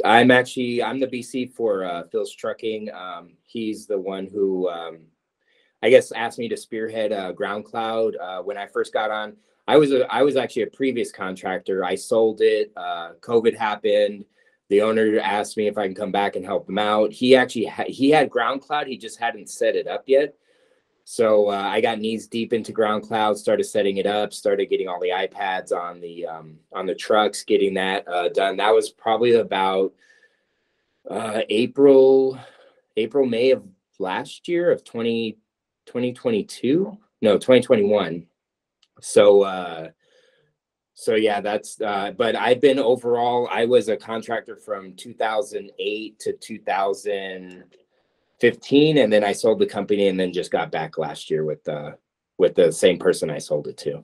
I'm the BC for Phil's Trucking. He's the one who I guess asked me to spearhead GroundCloud. When I first got on, I was actually a previous contractor. I sold it. COVID happened. The owner asked me if I can come back and help him out. He actually he had GroundCloud. He just hadn't set it up yet. So I got knees deep into GroundCloud, started setting it up, started getting all the iPads on the trucks, getting that done. That was probably about April, May of last year of 2022. No, 2021. So yeah, that's but I've been overall, I was a contractor from 2008 to 2015, and then I sold the company and then just got back last year with the same person I sold it to.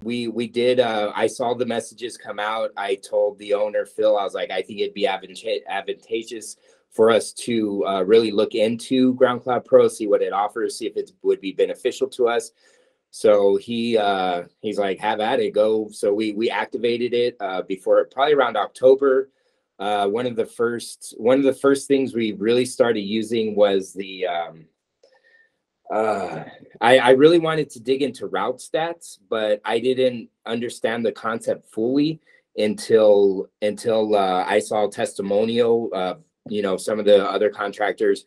We did, I saw the messages come out. I told the owner, Phil, I was like, I think it'd be advantageous for us to really look into GroundCloud Pro, see what it offers, see if it would be beneficial to us. So he's like, have at it, go. So we activated it before, probably around October. One of the first things we really started using was the I really wanted to dig into RouteStats, but I didn't understand the concept fully until I saw Testimonial, some of the other contractors,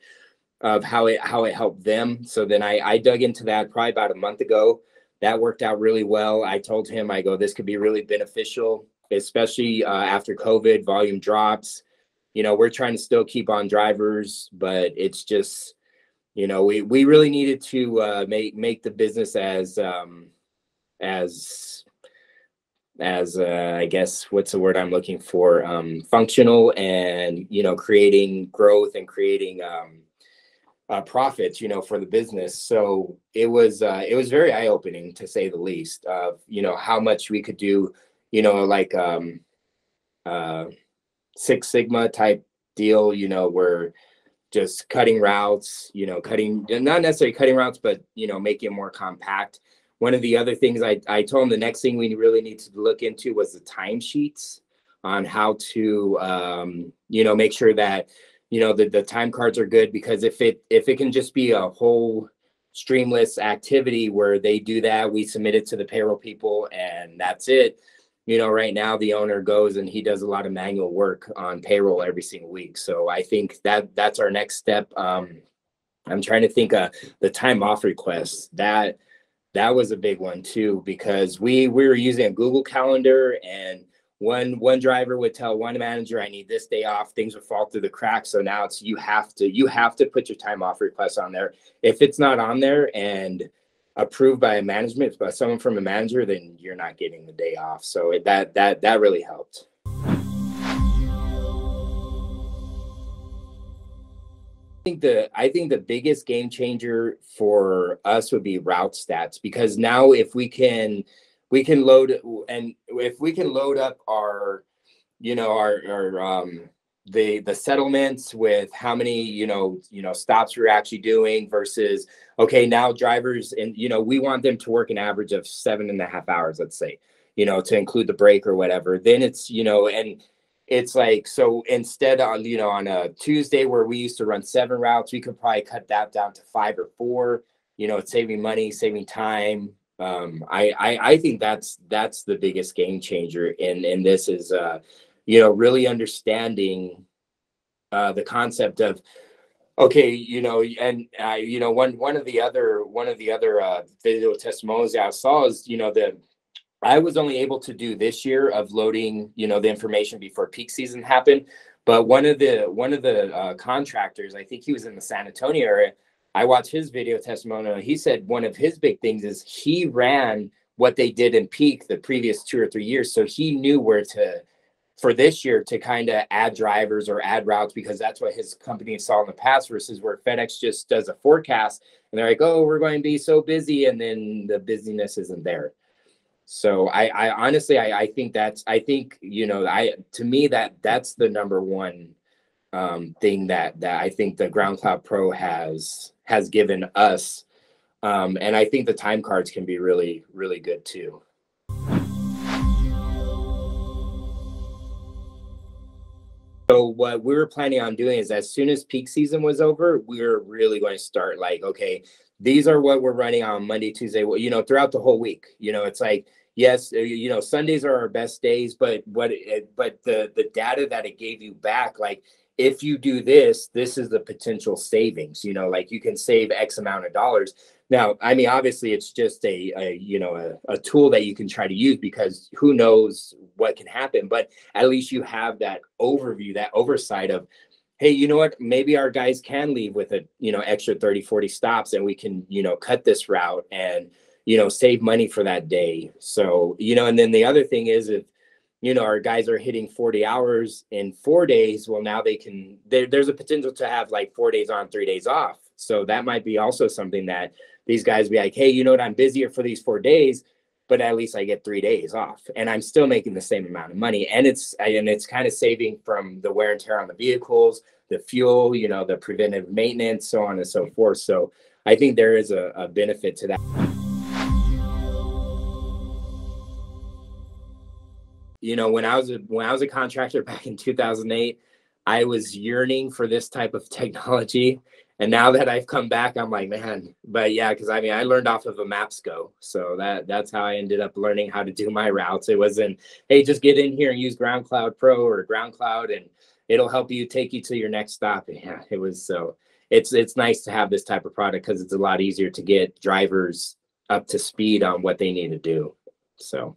of how it helped them. So then I dug into that probably about a month ago. That worked out really well. I told him, I go, this could be really beneficial, especially after COVID, volume drops. We're trying to still keep on drivers, but it's just, we really needed to make the business as I guess, what's the word I'm looking for, functional, and creating growth and creating profits for the business. So it was very eye-opening, to say the least, of how much we could do, like Six Sigma type deal, where just cutting routes, not necessarily cutting routes, but, making it more compact. One of the other things I told him, the next thing we really need to look into was the timesheets, on how to, make sure that, the time cards are good, because if it can just be a whole streamless activity where they do that, we submit it to the payroll people, and that's it. Right now the owner goes and he does a lot of manual work on payroll every single week. So I think that's our next step. I'm trying to think the time off requests. That was a big one too, because we were using a Google Calendar, and one driver would tell one manager, I need this day off. Things would fall through the cracks. So now it's you have to put your time off request on there. If it's not on there and approved by by someone from a manager, then you're not getting the day off. So that really helped. I think the biggest game changer for us would be RouteStats, because now if we can load up our the settlements with how many stops we're actually doing, versus, okay, now drivers, and we want them to work an average of 7.5 hours, let's say, to include the break or whatever. Then it's and it's like, so instead on a Tuesday where we used to run 7 routes, we could probably cut that down to 5 or 4. It's saving money, saving time. I think that's the biggest game changer in this, is really understanding the concept of, okay, and one of the other video testimonials I saw is, I was only able to do this year of loading, the information before peak season happened. But one of the contractors, I think he was in the San Antonio area, I watched his video testimonial. He said one of his big things is he ran what they did in peak the previous 2 or 3 years. So he knew where for this year to kind of add drivers or add routes, because that's what his company saw in the past, versus where FedEx just does a forecast and they're like, oh, we're going to be so busy, and then the busyness isn't there. So I honestly, I think to me, that's the number one thing that I think the GroundCloud Pro has given us. And I think the time cards can be really, really good too. So what we were planning on doing is as soon as peak season was over, we were really going to start like, okay, these are what we're running on Monday, Tuesday, you know, throughout the whole week. You know, it's like, yes, you know, Sundays are our best days, but the data that it gave you back, like if you do this, this is the potential savings, you know, like you can save X amount of dollars. Now, I mean, obviously it's just a tool that you can try to use because who knows what can happen, but at least you have that overview, that oversight of, hey, you know what, maybe our guys can leave with a, you know, extra 30, 40 stops and we can, you know, cut this route and, you know, save money for that day. So, you know, and then the other thing is if, you know, our guys are hitting 40 hours in 4 days, well, now they can, there's a potential to have like 4 days on, 3 days off. So that might be also something that these guys be like, hey, you know what, I'm busier for these 4 days, but at least I get 3 days off and I'm still making the same amount of money. And it's kind of saving from the wear and tear on the vehicles, the fuel, you know, the preventive maintenance, so on and so forth. So I think there is a benefit to that. You know, when I was a contractor back in 2008, I was yearning for this type of technology. And now that I've come back, I'm like, man, but yeah, because I mean, I learned off of a MapsGo. So that's how I ended up learning how to do my routes. It wasn't, hey, just get in here and use GroundCloud Pro or GroundCloud and it'll help you take you to your next stop. Yeah, it was so it's nice to have this type of product because it's a lot easier to get drivers up to speed on what they need to do. So